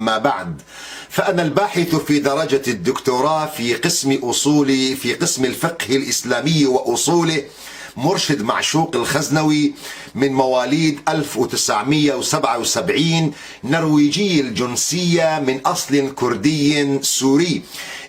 ما بعد، فأنا الباحث في درجة الدكتوراه في قسم الفقه الإسلامي وأصوله، مرشد معشوق الخزنوي، من مواليد 1977، نرويجي الجنسية من أصل كردي سوري.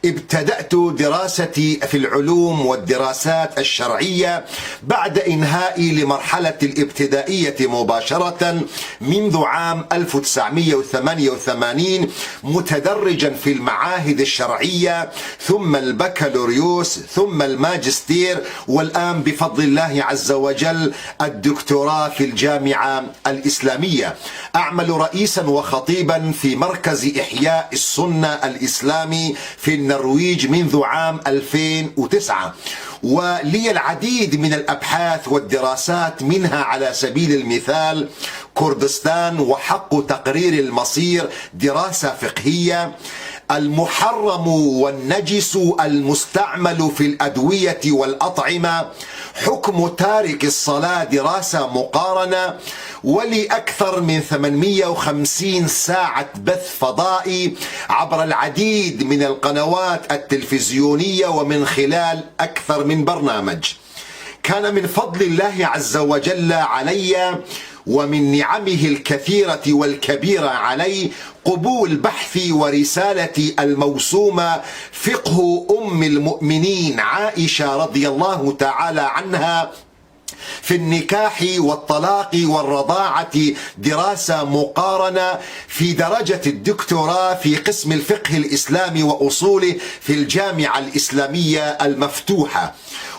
ابتدأت دراستي في العلوم والدراسات الشرعية بعد إنهائي لمرحلة الابتدائية مباشرة منذ عام 1988، متدرجا في المعاهد الشرعية ثم البكالوريوس ثم الماجستير، والآن بفضل الله عز وجل الدكتوراه في الجامعة الإسلامية. أعمل رئيسا وخطيبا في مركز إحياء السنة الإسلامي في النرويج منذ عام 2009، ولي العديد من الأبحاث والدراسات، منها على سبيل المثال كردستان وحق تقرير المصير، دراسة فقهية، المحرم والنجس المستعمل في الأدوية والأطعمة، حكم تارك الصلاة، دراسة مقارنة، ولأكثر من 850 ساعة بث فضائي عبر العديد من القنوات التلفزيونية ومن خلال أكثر من برنامج. كان من فضل الله عز وجل علي ومن نعمه الكثيرة والكبيرة علي قبول بحثي ورسالتي الموسومة فقه أم المؤمنين عائشة رضي الله تعالى عنها في النكاح والطلاق والرضاعة، دراسة مقارنة في درجة الدكتوراه في قسم الفقه الإسلامي وأصوله في الجامعة الإسلامية المفتوحة.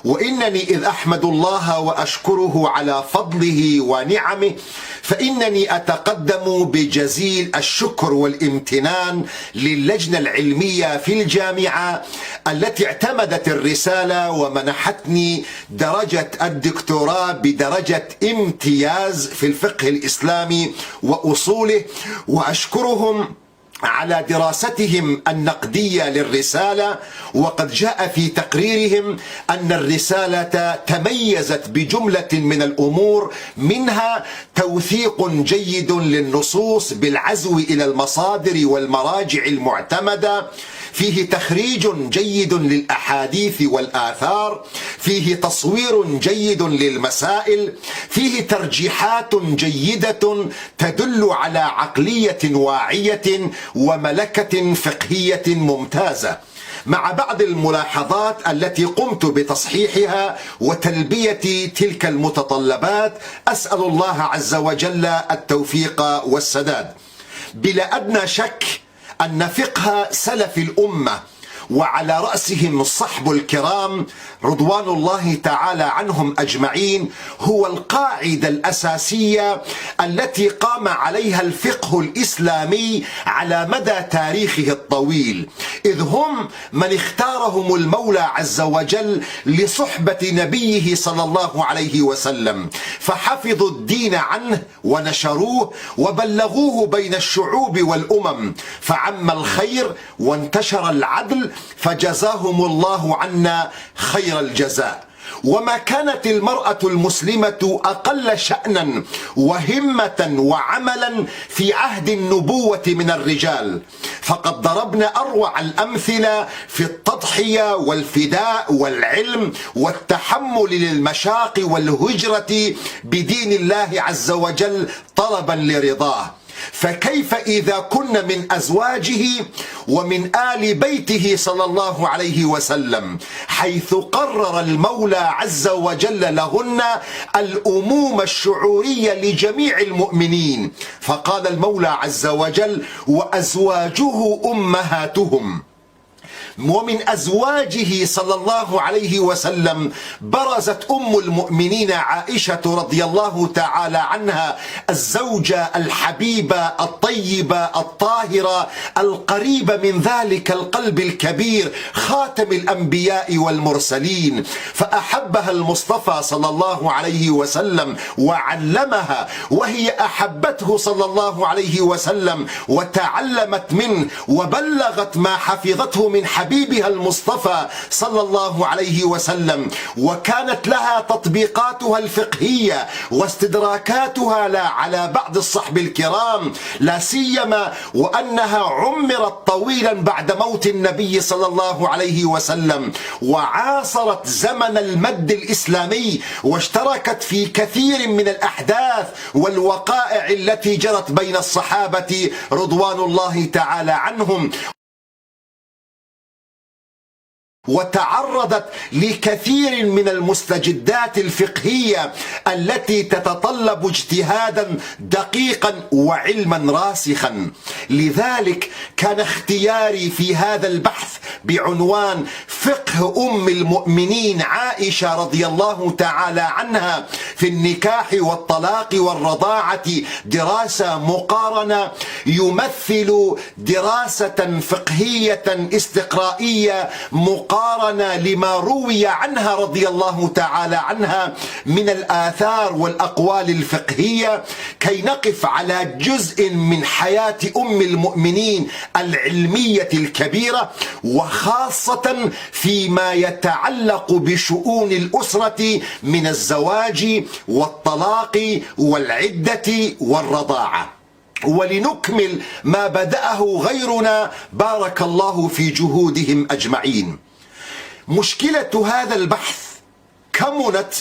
وإنني إذ أحمد الله وأشكره على فضله ونعمه، فإنني أتقدم بجزيل الشكر والامتنان للجنة العلمية في الجامعة التي اعتمدت الرسالة ومنحتني درجة الدكتوراه بدرجة امتياز في الفقه الإسلامي وأصوله، وأشكرهم على دراستهم النقدية للرسالة. وقد جاء في تقريرهم أن الرسالة تميزت بجملة من الأمور، منها توثيق جيد للنصوص بالعزو إلى المصادر والمراجع المعتمدة، فيه تخريج جيد للأحاديث والآثار، فيه تصوير جيد للمسائل، فيه ترجيحات جيدة تدل على عقلية واعية وملكة فقهية ممتازة، مع بعض الملاحظات التي قمت بتصحيحها وتلبية تلك المتطلبات. أسأل الله عز وجل التوفيق والسداد. بلا أدنى شك أن فقه سلف الأمة وعلى رأسهم الصحب الكرام رضوان الله تعالى عنهم أجمعين هو القاعدة الأساسية التي قام عليها الفقه الإسلامي على مدى تاريخه الطويل، إذ هم من اختارهم المولى عز وجل لصحبة نبيه صلى الله عليه وسلم، فحفظوا الدين عنه ونشروه وبلغوه بين الشعوب والأمم، فعم الخير وانتشر العدل، فجزاهم الله عنا خير الجزاء. وما كانت المرأة المسلمة أقل شأنا وهمة وعملا في عهد النبوة من الرجال، فقد ضربنا أروع الأمثلة في التضحية والفداء والعلم والتحمل للمشاق والهجرة بدين الله عز وجل طلبا لرضاه. فكيف إذا كن من أزواجه ومن آل بيته صلى الله عليه وسلم، حيث قرر المولى عز وجل لهن الأمومة الشعورية لجميع المؤمنين، فقال المولى عز وجل: وأزواجه أمهاتهم. ومن أزواجه صلى الله عليه وسلم برزت أم المؤمنين عائشة رضي الله تعالى عنها، الزوجة الحبيبة الطيبة الطاهرة القريبة من ذلك القلب الكبير، خاتم الأنبياء والمرسلين، فأحبها المصطفى صلى الله عليه وسلم وعلمها، وهي أحبته صلى الله عليه وسلم وتعلمت منه وبلغت ما حفظته من حبيبها المصطفى صلى الله عليه وسلم، وكانت لها تطبيقاتها الفقهية واستدراكاتها على بعض الصحب الكرام، لا سيما وأنها عمرت طويلا بعد موت النبي صلى الله عليه وسلم، وعاصرت زمن المد الإسلامي، واشتركت في كثير من الأحداث والوقائع التي جرت بين الصحابة رضوان الله تعالى عنهم، وتعرضت لكثير من المستجدات الفقهية التي تتطلب اجتهادا دقيقا وعلما راسخا. لذلك كان اختياري في هذا البحث بعنوان فقه أم المؤمنين عائشة رضي الله تعالى عنها في النكاح والطلاق والرضاعة دراسة مقارنة، يمثل دراسة فقهية استقرائية مقارنة لما روي عنها رضي الله تعالى عنها من الآثار والأقوال الفقهية، كي نقف على جزء من حياة أم المؤمنين العلمية الكبيرة، وخاصة فيما يتعلق بشؤون الأسرة من الزواج والطلاق والعدة والرضاعة. ولنكمل ما بدأه غيرنا بارك الله في جهودهم أجمعين. مشكلة هذا البحث كمنت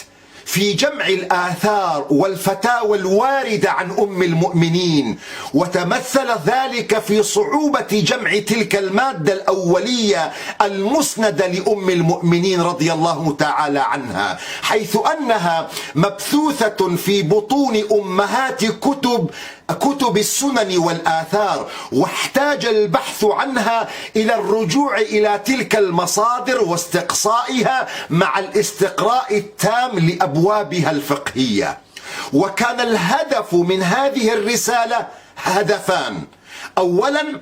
في جمع الآثار والفتاوى الواردة عن أم المؤمنين، وتمثل ذلك في صعوبة جمع تلك المادة الأولية المسندة لأم المؤمنين رضي الله تعالى عنها، حيث أنها مبثوثة في بطون أمهات كتب السنن والآثار، واحتاج البحث عنها إلى الرجوع إلى تلك المصادر واستقصائها مع الاستقراء التام لأبوابها الفقهية. وكان الهدف من هذه الرسالة هدفان: أولا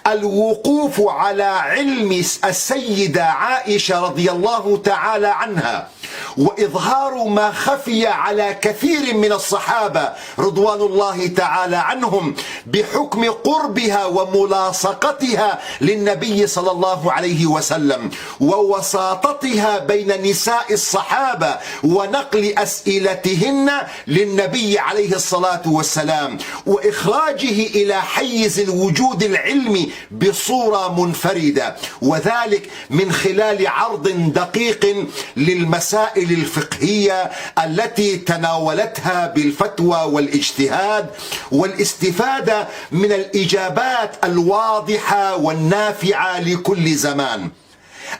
الوقوف على علم السيدة عائشة رضي الله تعالى عنها، وإظهار ما خفي على كثير من الصحابة رضوان الله تعالى عنهم بحكم قربها وملاصقتها للنبي صلى الله عليه وسلم، ووساطتها بين نساء الصحابة ونقل أسئلتهن للنبي عليه الصلاة والسلام، وإخراجه إلى حيز الوجود العلمي بصورة منفردة، وذلك من خلال عرض دقيق للمسائل الفقهية التي تناولتها بالفتوى والاجتهاد، والاستفادة من الإجابات الواضحة والنافعة لكل زمان.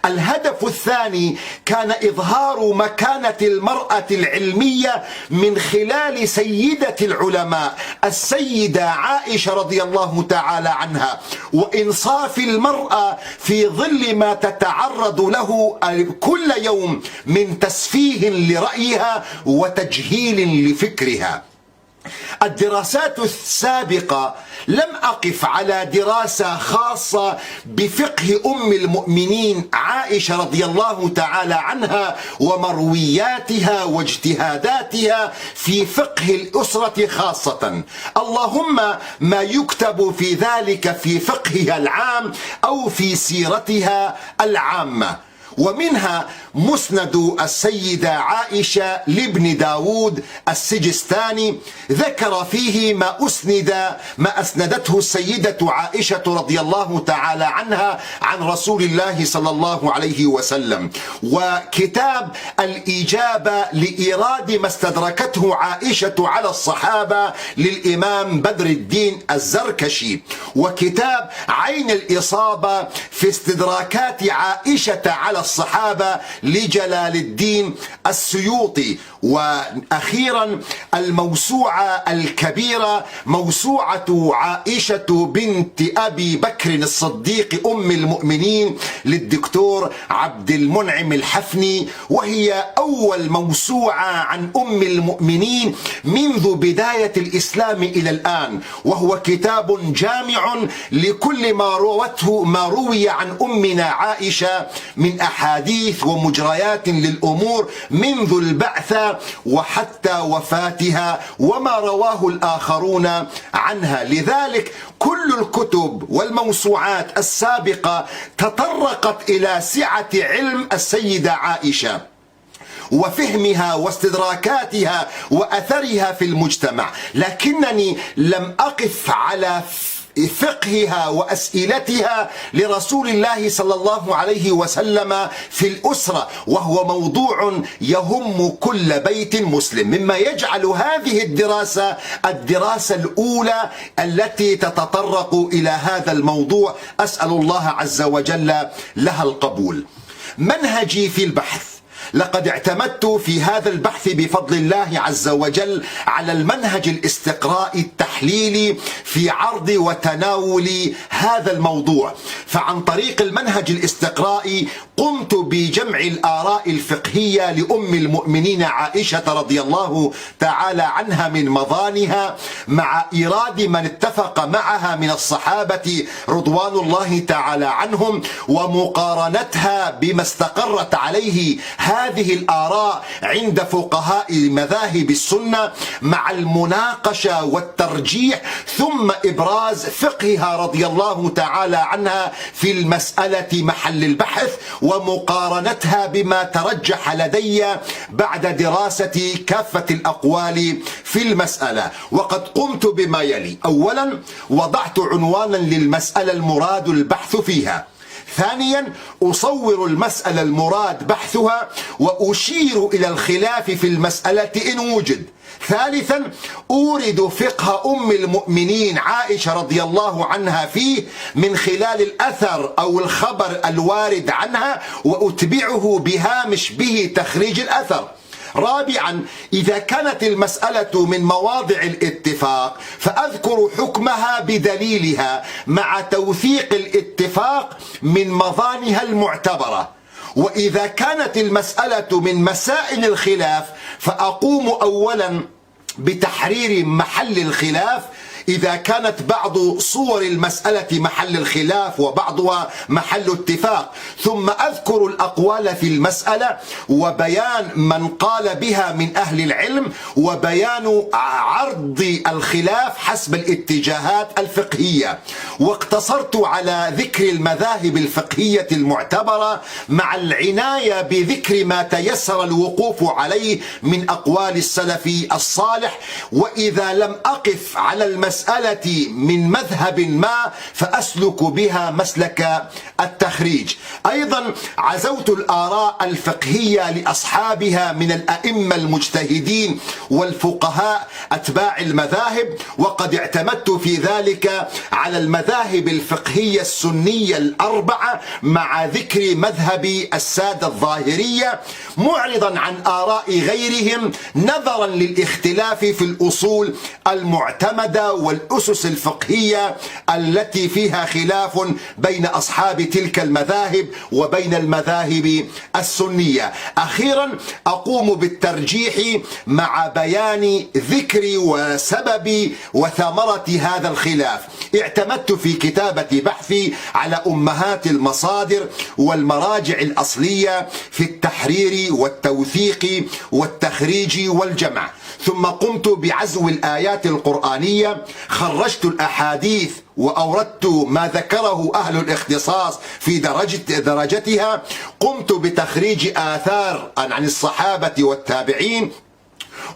الهدف الثاني كان إظهار مكانة المرأة العلمية من خلال سيدة العلماء السيدة عائشة رضي الله تعالى عنها، وإنصاف المرأة في ظل ما تتعرض له كل يوم من تسفيه لرأيها وتجهيل لفكرها. الدراسات السابقة لم أقف على دراسة خاصة بفقه أم المؤمنين عائشة رضي الله تعالى عنها ومروياتها واجتهاداتها في فقه الأسرة خاصة، اللهم ما يكتب في ذلك في فقهها العام أو في سيرتها العامة. ومنها مسند السيدة عائشة لابن داود السجستاني، ذكر فيه ما أسندته السيدة عائشة رضي الله تعالى عنها عن رسول الله صلى الله عليه وسلم. وكتاب الإجابة لإيراد ما استدركته عائشة على الصحابة للإمام بدر الدين الزركشي، وكتاب عين الإصابة في استدراكات عائشة على الصحابة لجلال الدين السيوطي. وأخيرا الموسوعة الكبيرة موسوعة عائشة بنت أبي بكر الصديق أم المؤمنين للدكتور عبد المنعم الحفني، وهي أول موسوعة عن أم المؤمنين منذ بداية الإسلام إلى الآن، وهو كتاب جامع لكل ما روي عن أمنا عائشة من أحاديث ومجريات للأمور منذ البعثة وحتى وفاتها وما رواه الآخرون عنها. لذلك كل الكتب والموسوعات السابقة تطرقت إلى سعة علم السيدة عائشة وفهمها واستدراكاتها وأثرها في المجتمع، لكنني لم أقف على فقهها وأسئلتها لرسول الله صلى الله عليه وسلم في الأسرة، وهو موضوع يهم كل بيت مسلم، مما يجعل هذه الدراسة الأولى التي تتطرق إلى هذا الموضوع. أسأل الله عز وجل لها القبول. منهجي في البحث: لقد اعتمدت في هذا البحث بفضل الله عز وجل على المنهج الاستقرائي التحليلي في عرض وتناول هذا الموضوع. فعن طريق المنهج الاستقرائي قمت بجمع الآراء الفقهية لأم المؤمنين عائشة رضي الله تعالى عنها من مضانها، مع إيراد من اتفق معها من الصحابة رضوان الله تعالى عنهم، ومقارنتها بما استقرت عليه هذه الآراء عند فقهاء مذاهب السنة، مع المناقشة والترجيح، ثم إبراز فقهها رضي الله تعالى عنها في المسألة محل البحث، ومقارنتها بما ترجح لدي بعد دراسة كافة الأقوال في المسألة. وقد قمت بما يلي: أولا، وضعت عنوانا للمسألة المراد البحث فيها. ثانيا، أصور المسألة المراد بحثها وأشير إلى الخلاف في المسألة إن وجد. ثالثا، أورد فقه أم المؤمنين عائشة رضي الله عنها فيه من خلال الأثر أو الخبر الوارد عنها، وأتبعه بهامش به تخريج الأثر. رابعا، إذا كانت المسألة من مواضع الاتفاق فأذكر حكمها بدليلها مع توثيق الاتفاق من مظانها المعتبرة. وإذا كانت المسألة من مسائل الخلاف فأقوم أولا بتحرير محل الخلاف، إذا كانت بعض صور المسألة محل الخلاف وبعضها محل اتفاق، ثم أذكر الأقوال في المسألة وبيان من قال بها من أهل العلم، وبيان عرض الخلاف حسب الاتجاهات الفقهية. واقتصرت على ذكر المذاهب الفقهية المعتبرة مع العناية بذكر ما تيسر الوقوف عليه من أقوال السلف الصالح. وإذا لم أقف على المسألة من مذهب ما فأسلك بها مسلك التخريج. أيضا عزوت الآراء الفقهية لأصحابها من الأئمة المجتهدين والفقهاء أتباع المذاهب، وقد اعتمدت في ذلك على المذاهب الفقهية السنية الأربعة مع ذكر مذهب السادة الظاهرية، معرضا عن آراء غيرهم نظرا للاختلاف في الأصول المعتمدة والأسس الفقهية التي فيها خلاف بين أصحاب تلك المذاهب وبين المذاهب السنية. أخيرا، أقوم بالترجيح مع بيان ذكر وسبب وثمرة هذا الخلاف. اعتمدت في كتابة بحثي على أمهات المصادر والمراجع الأصلية في التحرير والتوثيق والتخريج والجمع، ثم قمت بعزو الآيات القرآنية خرجت الأحاديث وأوردت ما ذكره أهل الاختصاص في درجتها، قمت بتخريج آثار عن الصحابة والتابعين،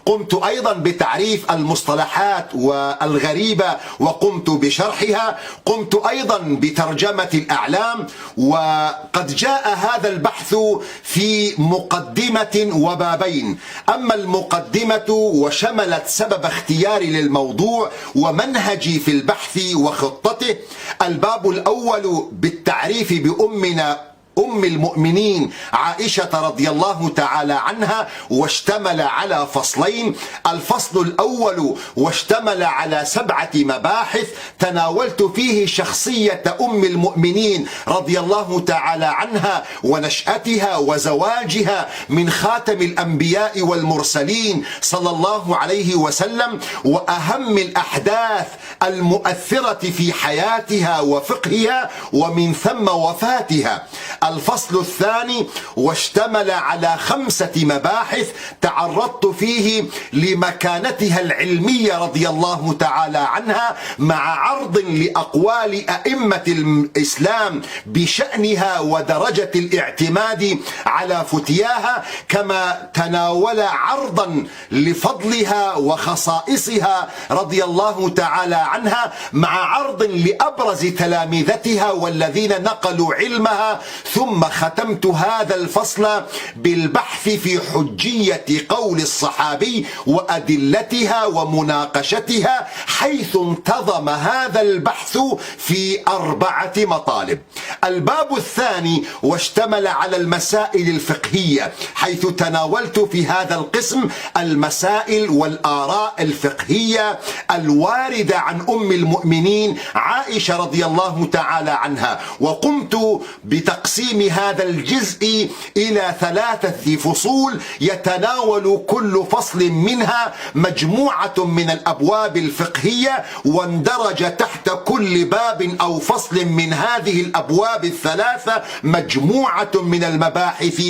قمت أيضا بتعريف المصطلحات والغريبة وقمت بشرحها، قمت أيضا بترجمة الأعلام. وقد جاء هذا البحث في مقدمة وبابين. أما المقدمة وشملت سبب اختياري للموضوع ومنهجي في البحث وخطته. الباب الأول بالتعريف بأمنا أم المؤمنين عائشة رضي الله تعالى عنها، واشتمل على فصلين. الفصل الأول واشتمل على 7 مباحث تناولت فيه شخصية أم المؤمنين رضي الله تعالى عنها ونشأتها وزواجها من خاتم الأنبياء والمرسلين صلى الله عليه وسلم، وأهم الأحداث المؤثرة في حياتها وفقهها، ومن ثم وفاتها. الفصل الثاني واشتمل على 5 مباحث تعرضت فيه لمكانتها العلمية رضي الله تعالى عنها، مع عرض لأقوال أئمة الإسلام بشأنها ودرجة الاعتماد على فتياها، كما تناول عرضا لفضلها وخصائصها رضي الله تعالى عنها، مع عرض لأبرز تلامذتها والذين نقلوا علمها. ثم ختمت هذا الفصل بالبحث في حجية قول الصحابي وأدلتها ومناقشتها، حيث انتظم هذا البحث في 4 مطالب. الباب الثاني واشتمل على المسائل الفقهية، حيث تناولت في هذا القسم المسائل والآراء الفقهية الواردة عن أم المؤمنين عائشة رضي الله تعالى عنها، وقمت بتقسيم هذا الجزء إلى 3 فصول يتناول كل فصل منها مجموعة من الأبواب الفقهية، واندرج تحت كل باب أو فصل من هذه الأبواب ال3 مجموعة من المباحث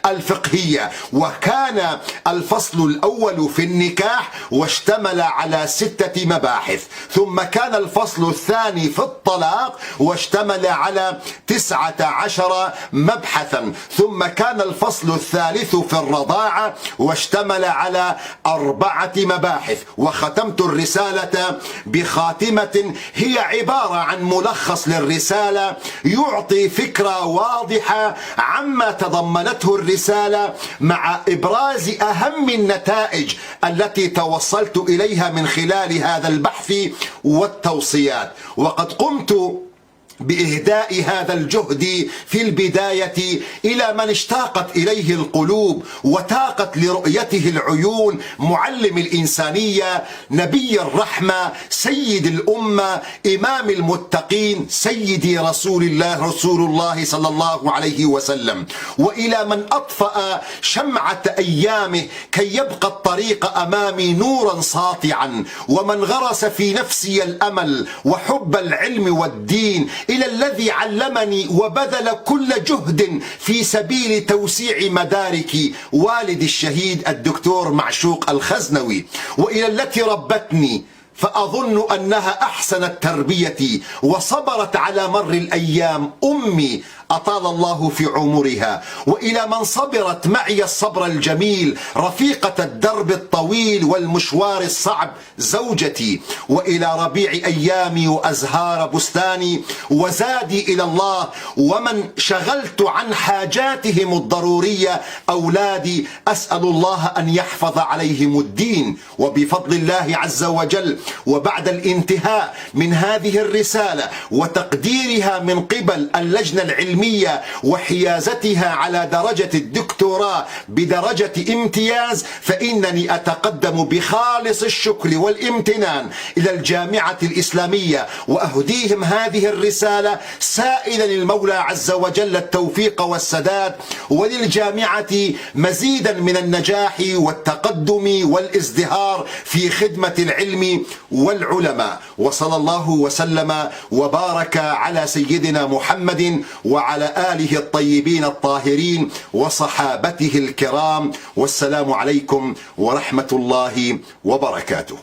الفقهية. وكان الفصل الأول في النكاح واشتمل على 6 مباحث، ثم كان الفصل الثاني في الطلاق واشتمل على 19 مبحثا، ثم كان الفصل الثالث في الرضاعة واشتمل على 4 مباحث. وختمت الرسالة بخاتمة هي عبارة عن ملخص للرسالة يعطي فكرة واضحة عما تضمنته الرسالة، مع إبراز أهم النتائج التي توصلت إليها من خلال هذا البحث والتوصيات. وقد قمت بإهداء هذا الجهد في البداية إلى من اشتاقت إليه القلوب وتاقت لرؤيته العيون، معلم الإنسانية، نبي الرحمة، سيد الأمة، إمام المتقين، سيدي رسول الله صلى الله عليه وسلم، وإلى من أطفأ شمعة أيامه كي يبقى الطريق أمامي نورا ساطعا، ومن غرس في نفسي الأمل وحب العلم والدين، إلى الذي علمني وبذل كل جهد في سبيل توسيع مداركي، والد الشهيد الدكتور معشوق الخزنوي، وإلى التي ربتني فأظن أنها أحسنت تربيتي وصبرت على مر الأيام، أمي أطال الله في عمرها، وإلى من صبرت معي الصبر الجميل، رفيقة الدرب الطويل والمشوار الصعب، زوجتي، وإلى ربيع أيامي وأزهار بستاني وزادي إلى الله، ومن شغلت عن حاجاتهم الضرورية، أولادي، أسأل الله أن يحفظ عليهم الدين. وبفضل الله عز وجل، وبعد الانتهاء من هذه الرسالة وتقديرها من قبل اللجنة العلمية وحيازتها على درجة الدكتوراه بدرجة امتياز، فإنني أتقدم بخالص الشكر والامتنان إلى الجامعة الإسلامية وأهديهم هذه الرسالة، سائلا المولى عز وجل التوفيق والسداد، وللجامعة مزيدا من النجاح والتقدم والازدهار في خدمة العلم والعلماء. وصلى الله وسلم وبارك على سيدنا محمد وعلى آله الطيبين الطاهرين وصحابته الكرام، والسلام عليكم ورحمة الله وبركاته.